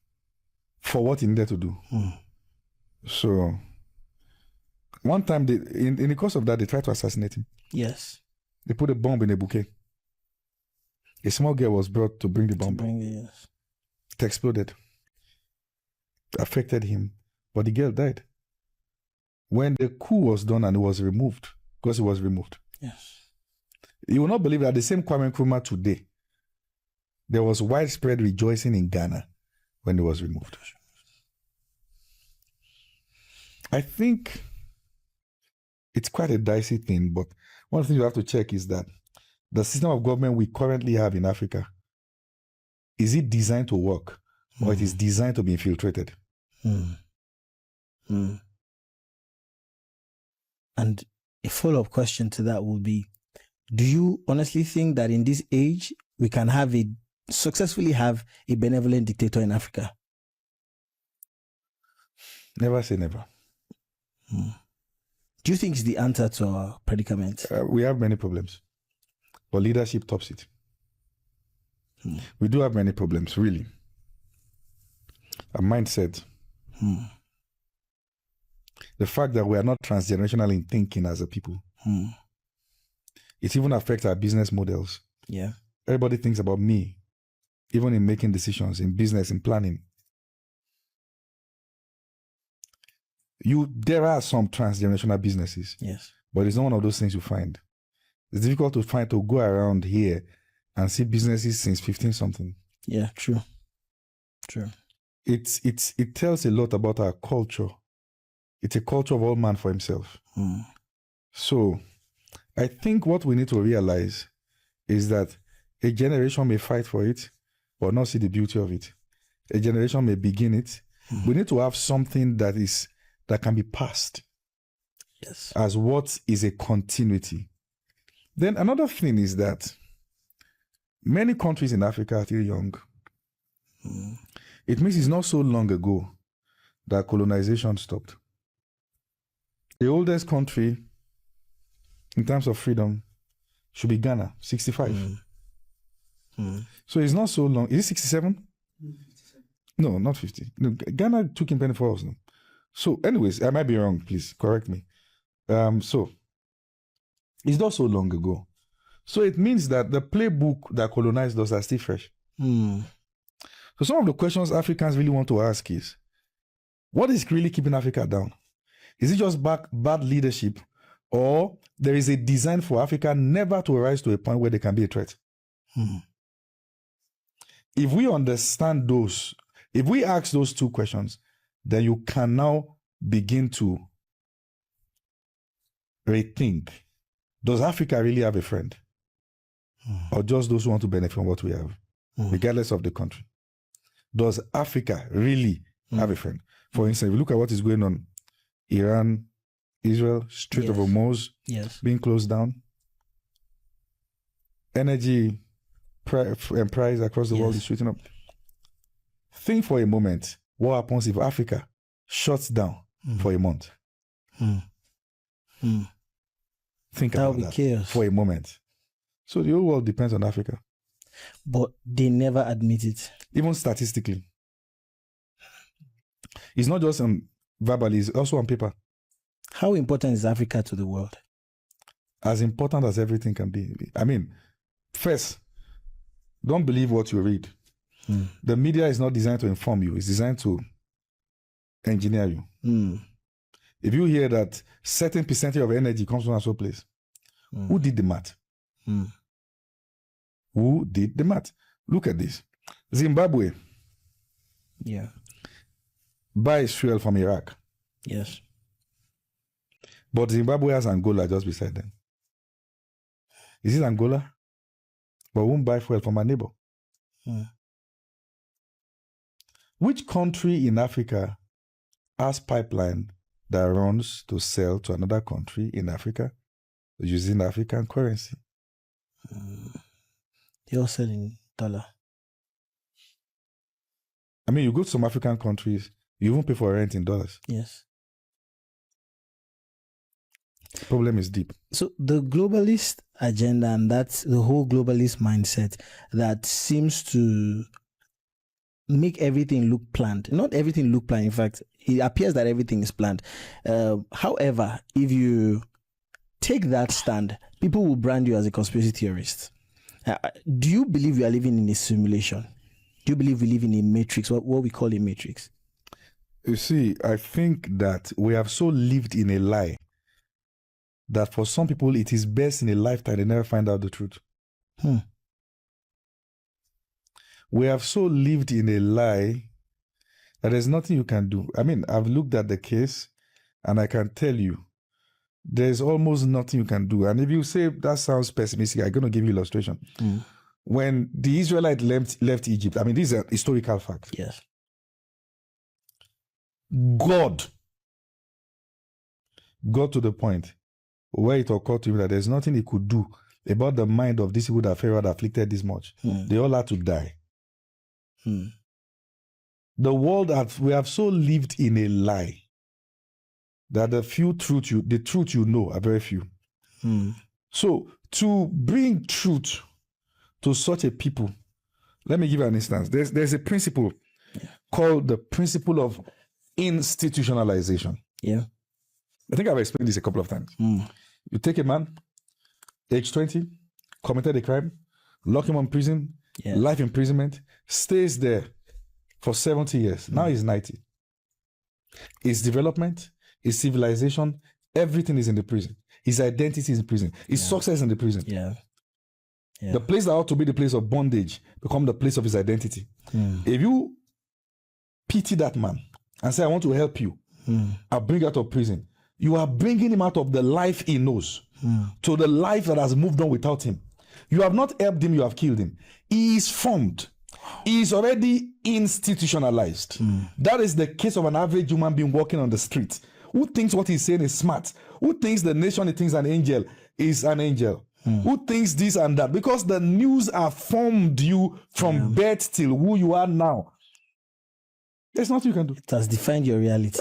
for what he needed to do. So one time, in the course of that, they tried to assassinate him. Yes. They put a bomb in a bouquet. A small girl was brought to bring the bomb. Yes. It exploded. Affected him, but the girl died. When the coup was done and it was removed, because it was removed. Yes. You will not believe that the same Kwame Nkrumah today, there was widespread rejoicing in Ghana when it was removed. I think it's quite a dicey thing, but one thing you have to check is that the system of government we currently have in Africa, is it designed to work or it is designed to be infiltrated? And a follow-up question to that will be, do you honestly think that in this age we can successfully have a benevolent dictator in Africa? Never say never. Do you think it's the answer to our predicament? We have many problems, but leadership tops it. We do have many problems, really. A mindset. The fact that we are not transgenerational in thinking as a people. It even affects our business models. Yeah. Everybody thinks about me, even in making decisions, in business, in planning. There are some transgenerational businesses. Yes. But it's not one of those things you find. It's difficult to go around here and see businesses since 15-something. Yeah, true. It tells a lot about our culture. It's a culture of all man for himself. So I think what we need to realize is that a generation may fight for it, but not see the beauty of it. A generation may begin it. We need to have something that can be passed. Yes. As what is a continuity. Then another thing is that many countries in Africa are still young. It means it's not so long ago that colonization stopped. The oldest country in terms of freedom should be Ghana, 65. So it's not so long. Is it 67? No, not 50. No, Ghana took independence for us. No. So anyways, I might be wrong. Please correct me. So it's not so long ago. So it means that the playbook that colonized us are still fresh. So some of the questions Africans really want to ask is, what is really keeping Africa down? Is it just bad leadership, or there is a design for Africa never to rise to a point where they can be a threat? If we understand those, if we ask those two questions, then you can now begin to rethink, does Africa really have a friend? Or just those who want to benefit from what we have, regardless of the country? Does Africa really have a friend? For instance, if you look at what is going on, Iran, Israel, Strait of Hormuz being closed down, energy price across the world is shooting up. Think for a moment, what happens if Africa shuts down for a month? Think about that chaos. For a moment. So the whole world depends on Africa. But they never admit it. Even statistically. It's not just verbally, it's also on paper. How important is Africa to the world? As important as everything can be. I mean, first, don't believe what you read. The media is not designed to inform you. It's designed to engineer you. If you hear that certain percentage of energy comes from a certain place, who did the math? Who did the math? Look at this. Zimbabwe buys fuel from Iraq. Yes. But Zimbabwe has Angola just beside them. Is it Angola? But won't buy fuel from a neighbor. Which country in Africa has pipeline that runs to sell to another country in Africa using African currency? They all sell in dollar. I mean, you go to some African countries, you won't pay for rent in dollars. Yes. The problem is deep. So the globalist agenda, and that's the whole globalist mindset that seems to make everything look planned. Not everything look planned. In fact, it appears that everything is planned. However, if you take that stand, people will brand you as a conspiracy theorist. Do you believe we are living in a simulation? Do you believe we live in a matrix, what we call a matrix? You see, I think that we have so lived in a lie that for some people it is best in a lifetime they never find out the truth. We have so lived in a lie that there's nothing you can do. I mean, I've looked at the case and I can tell you there's almost nothing you can do. And if you say that sounds pessimistic, I'm going to give you illustration. When the Israelites left Egypt, I mean, this is a historical fact. Yes. God got to the point where it occurred to him that there's nothing he could do about the mind of these people that Pharaoh had afflicted this much. They all had to die. The world, we have so lived in a lie that the truth you know are very few. So to bring truth to such a people, let me give you an instance. There's a principle called the principle of institutionalization. Yeah. I think I've explained this a couple of times. You take a man, age 20, committed a crime, lock him in prison, life imprisonment, stays there for 70 years. Now he's 90. His development, his civilization, everything is in the prison. His identity is in prison. His success is in the prison. The place that ought to be the place of bondage become the place of his identity. If you pity that man and say, I want to help you, I'll bring you out of prison, you are bringing him out of the life he knows to the life that has moved on without him. You have not helped him, you have killed him. He is formed. He is already institutionalized. That is the case of an average human being walking on the street who thinks what he's saying is smart, who thinks the nation he thinks an angel is an angel, who thinks this and that, because the news have formed you from birth till who you are now. There's nothing you can do. It has defined your reality.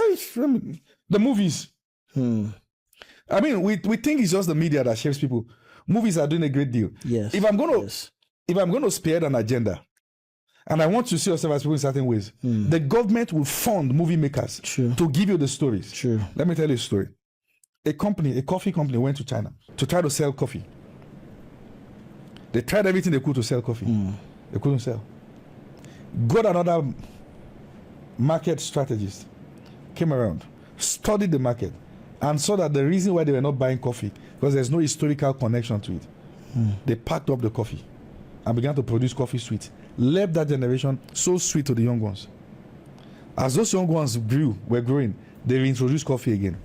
The movies. I mean, we think it's just the media that shapes people. Movies are doing a great deal. Yes. If I'm going to spearhead an agenda, and I want to see yourself as people in certain ways, the government will fund movie makers to give you the stories. Let me tell you a story. A coffee company went to China to try to sell coffee. They tried everything they could to sell coffee. They couldn't sell. Got another market strategist, came around, studied the market, and saw that the reason why they were not buying coffee because there's no historical connection to it. They packed up the coffee and began to produce coffee sweet. Left that generation so sweet to the young ones. As those young ones were growing, they reintroduced coffee again.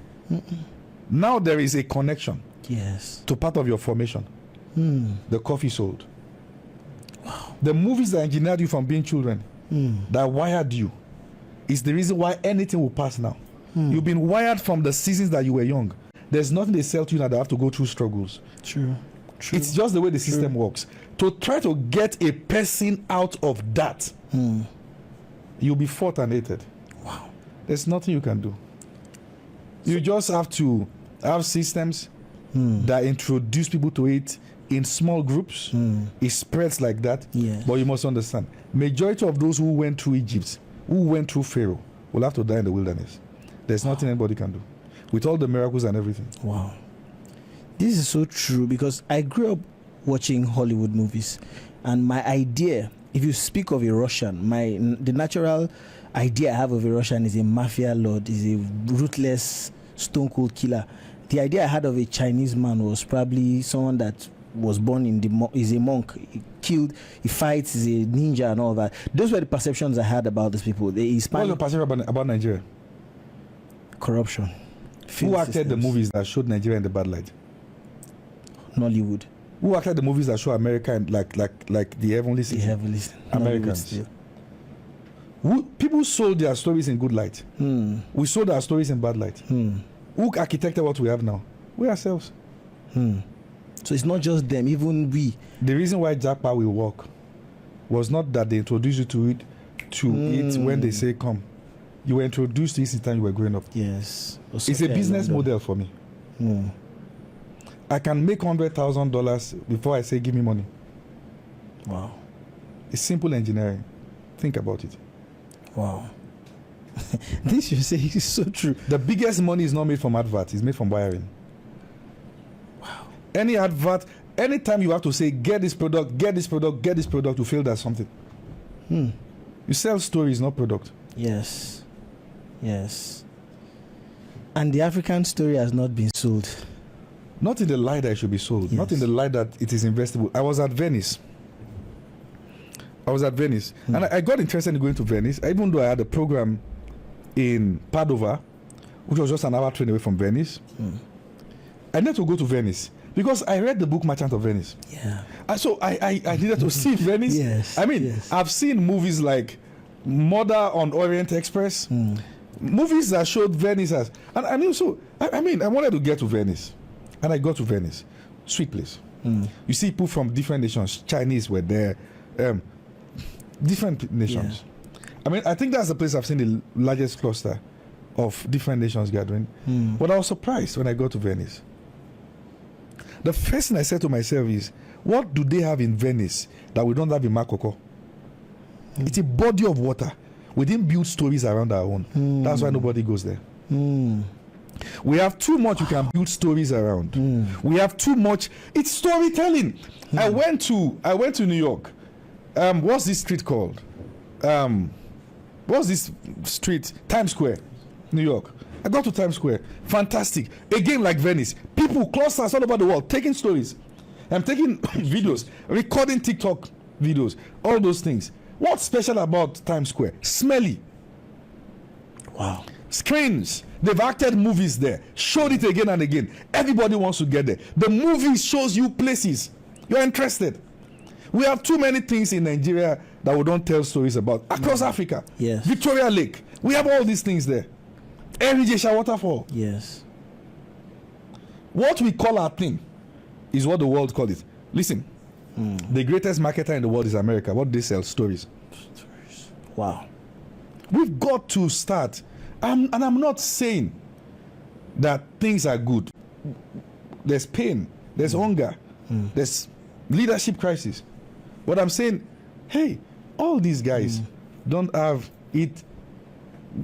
Now there is a connection to part of your formation. The coffee sold. Wow. The movies that engineered you from being children, that wired you, is the reason why anything will pass now. You've been wired from the seasons that you were young. There's nothing they sell to you now that have to go through struggles. It's just the way the system works. To try to get a person out of that, you'll be fought and hated. Wow. There's nothing you can do. You just have to have systems that introduce people to it in small groups. It spreads like that. But you must understand, majority of those who went through Egypt, who went through Pharaoh, will have to die in the wilderness. There's nothing anybody can do with all the miracles and everything. Wow. This is so true, because I grew up watching Hollywood movies, and my idea, if you speak of a Russian, the natural idea I have of a Russian is a mafia lord, is a ruthless, stone cold killer. The idea I had of a Chinese man was probably someone that was born is a monk, he fights, is a ninja and all that. Those were the perceptions I had about these people. What's your perception about Nigeria? Corruption. Who acted the movies that showed Nigeria in the bad light? Nollywood. Who acted the movies that show America in like the heavenly city? The heavenly Americans. People sold their stories in good light. We sold our stories in bad light. Who architected what we have now? We ourselves. So it's not just them, even we. The reason why Japa will work was not that they introduced you to it when they say come. You were introduced to it since time you were growing up. Yes. It's a business model for me. I can make $100,000 before I say give me money. Wow. It's simple engineering. Think about it. Wow. This you say is so true. The biggest money is not made from advert, it's made from wiring. Wow. Any advert, anytime you have to say, get this product, get this product, get this product, you feel that's something. You sell stories, not product. Yes. Yes. And the African story has not been sold. Not in the light that it should be sold. Yes. Not in the light that it is investable. I was at Venice. And I got interested in going to Venice, even though I had a program in Padova, which was just an hour train away from Venice. I needed to go to Venice because I read the book Merchant of Venice. Yeah. So I needed to see Venice. Yes. I mean, yes. I've seen movies like Murder on Orient Express, movies that showed Venice as, and I mean, so I wanted to get to Venice, and I got to Venice. Sweet place. You see people from different nations. Chinese were there, different nations. Yeah. I mean, I think that's the place I've seen the largest cluster of different nations gathering. But I was surprised when I got to Venice. The first thing I said to myself is, what do they have in Venice that we don't have in Makoko? It's a body of water. We didn't build stories around our own. That's why nobody goes there. We have too much we can build stories around. We have too much. It's storytelling. I went to New York. What's this street called? What's this street? Times Square, New York. I got to Times Square. Fantastic. Again, like Venice. People, clusters all over the world, taking stories. I'm taking videos, recording TikTok videos, all those things. What's special about Times Square? Smelly. Wow. Screens. They've acted movies there. Showed it again and again. Everybody wants to get there. The movie shows you places. You're interested. We have too many things in Nigeria that we don't tell stories about. Across Africa. Yes. Victoria Lake. We have all these things there. Erijesha Waterfall. Yes. What we call our thing is what the world calls it. Listen, the greatest marketer in the world is America. What they sell? Stories. Wow. We've got to start. And I'm not saying that things are good. There's pain. There's hunger. There's leadership crisis. But I'm saying, hey, all these guys don't have it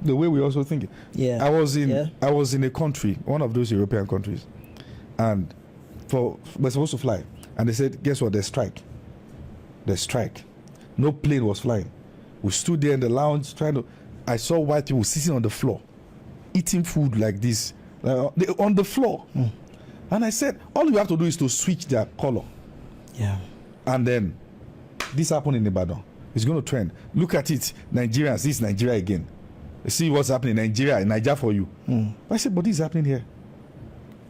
the way we also think it. Yeah. I was in a country, one of those European countries, and we're supposed to fly. And they said, guess what? There's strike. No plane was flying. We stood there in the lounge I saw white people sitting on the floor, eating food like this, on the floor. And I said, all you have to do is to switch their color. Yeah. And then, this happened in Ibadan. It's going to trend. Look at it. Nigerians, this is Nigeria again. See what's happening in Nigeria for you. I said, but this is happening here.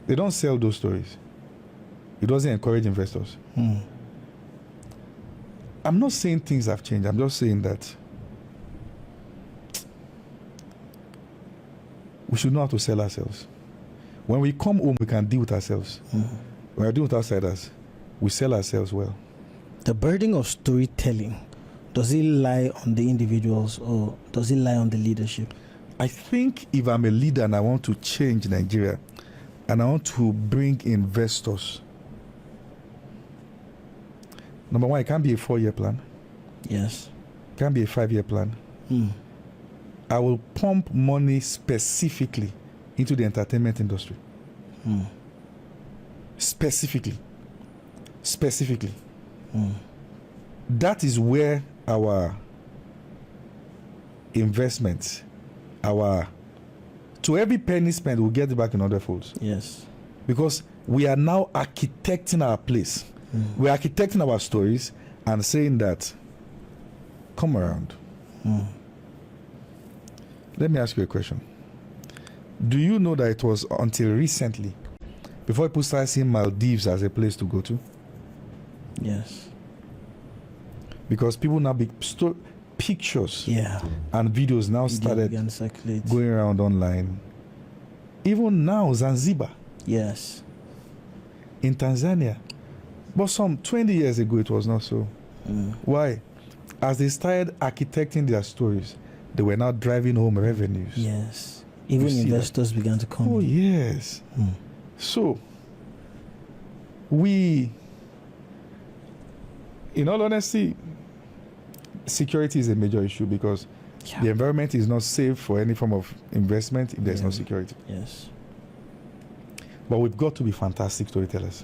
They don't sell those stories. It doesn't encourage investors. I'm not saying things have changed. I'm just saying that we should know how to sell ourselves. When we come home, we can deal with ourselves. When we deal with outsiders, we sell ourselves well. The burden of storytelling, does it lie on the individuals or does it lie on the leadership? I think if I'm a leader and I want to change Nigeria and I want to bring investors, number one, it can't be a 4-year plan. Yes. It can't be a 5-year plan. I will pump money specifically into the entertainment industry. Specifically. That is where our investments, to every penny spent, we'll get it back in 100 folds. Yes. Because we are now architecting our place. We're architecting our stories and saying that, come around. Let me ask you a question. Do you know that it was until recently, before people started seeing Maldives as a place to go to? Yes. Because people now pictures and videos now started circulate. going around online. Even now, Zanzibar. Yes. In Tanzania. But some 20 years ago, it was not so. Why? As they started architecting their stories, they were now driving home revenues. Yes. Even investors began to come. Oh, yes. So, in all honesty, security is a major issue because Yeah. The environment is not safe for any form of investment if there's no security. Yes. But we've got to be fantastic storytellers.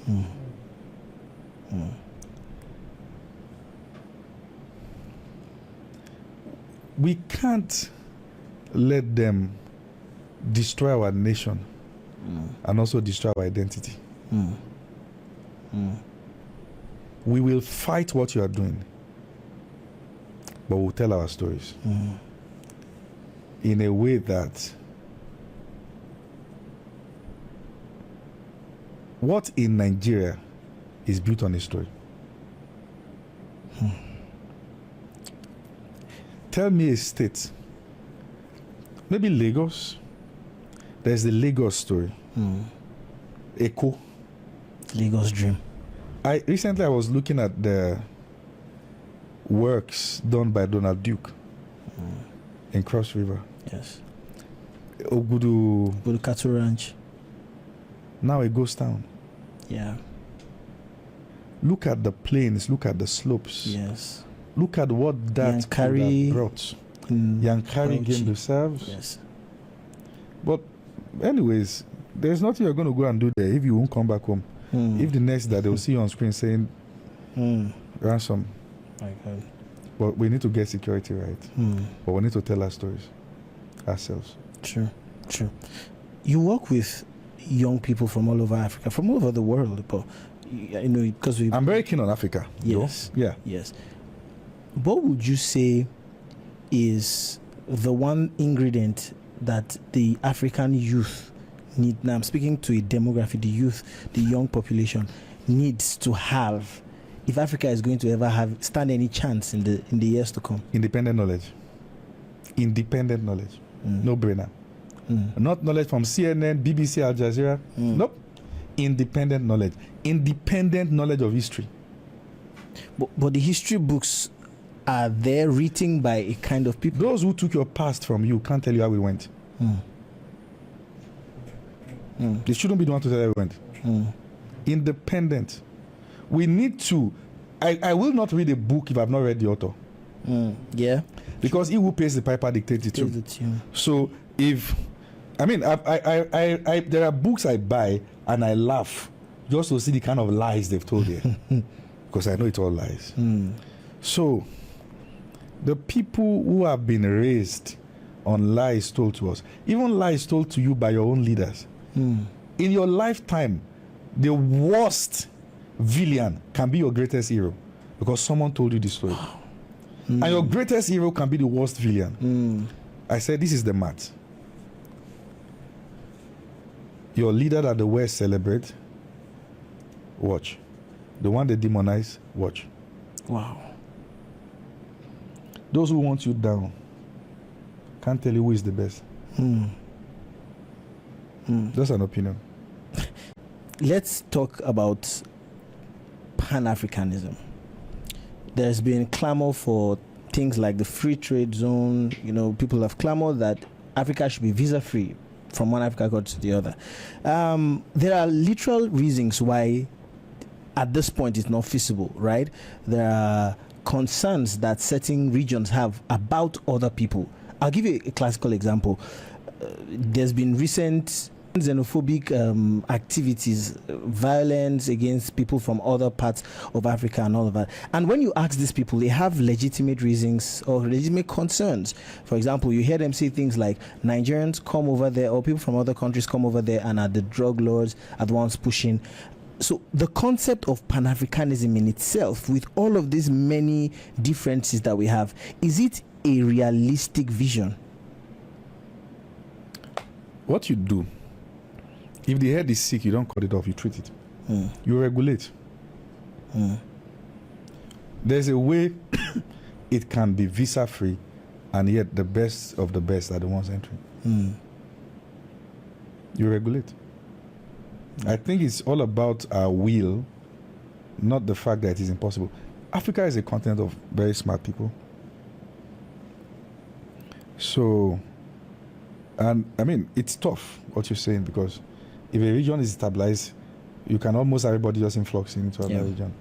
We can't let them destroy our nation and also destroy our identity. We will fight what you are doing, but we'll tell our stories in a way that what in Nigeria is built on a story. Tell me a state, maybe Lagos. There's the Lagos story. Echo. Lagos dream. Recently I was looking at the works done by Donald Duke in Cross River. Yes. Ogudu. Cattle Ranch. Now a ghost town. Yeah. Look at the plains, look at the slopes. Yes. Look at what that could have brought. Yankari game reserves. Yes. But anyways, there's nothing you're going to go and do there if you won't come back home. If the next that they'll see you on screen saying ransom. My God. But we need to get security right. But we need to tell our stories ourselves. True. You work with young people from all over Africa, from all over the world, but you know, because I'm very keen on Africa. Yes. Though. Yeah. Yes. What would you say is the one ingredient that the African youth need? Now I'm speaking to a demography, the youth, the young population needs to have if Africa is going to ever stand any chance in the years to come. Independent knowledge. No brainer. Not knowledge from CNN, BBC, Al Jazeera. Nope. Independent knowledge of history. But the history books are there written by a kind of people. Those who took your past from you can't tell you how we went. They shouldn't be the one to tell you how we went. Independent. We need to. I will not read a book if I've not read the author. Yeah. Because he who pays the piper dictates the tune. So if I there are books I buy and I laugh just to see the kind of lies they've told there. Because I know it's all lies. So the people who have been raised on lies told to us, even lies told to you by your own leaders, in your lifetime, the worst villain can be your greatest hero because someone told you the story. And your greatest hero can be the worst villain. I said, this is the math. Your leader that the West celebrate, watch. The one they demonize, watch. Wow. Those who want you down can't tell you who is the best. That's an opinion. Let's talk about Pan-Africanism. There's been clamor for things like the free trade zone. You know, people have clamored that Africa should be visa-free from one Africa country to the other. There are literal reasons why at this point it's not feasible, right? There are concerns that certain regions have about other people. I'll give you a classical example. There's been recent xenophobic activities, violence against people from other parts of Africa and all of that. And when you ask these people, they have legitimate reasons or legitimate concerns. For example, you hear them say things like Nigerians come over there or people from other countries come over there and are the drug lords, are the ones pushing. So the concept of Pan-Africanism in itself, with all of these many differences that we have, is it a realistic vision? What you do, if the head is sick, you don't cut it off, you treat it. You regulate. There's a way it can be visa-free, and yet the best of the best are the ones entering. You regulate. I think it's all about our will, not the fact that it is impossible. Africa is a continent of very smart people. So, and I mean, it's tough what you're saying, because if a region is stabilized, you can almost everybody just influx into another region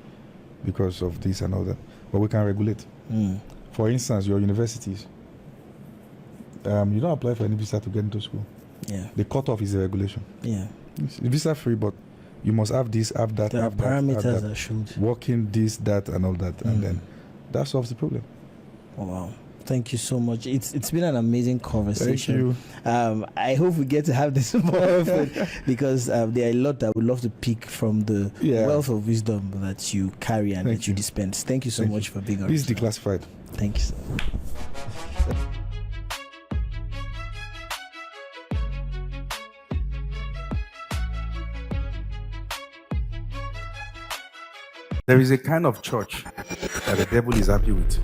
because of this and all that. But we can regulate. For instance, your universities. You don't apply for any visa to get into school. Yeah. The cutoff is a regulation. Yeah. It's visa free, but you must have this, have that, There are have that, have parameters that. that should. Working this, that, and all that, and then that solves the problem. Oh, wow. Thank you so much. It's been an amazing conversation. Thank you. I hope we get to have this more often because there are a lot that I would love to pick from the wealth of wisdom that you carry and that you dispense. Thank you so much for being on. This is Declassified. Thank you, sir. There is a kind of church that the devil is happy with.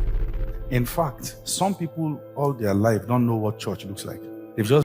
In fact, some people all their life don't know what church looks like. They've just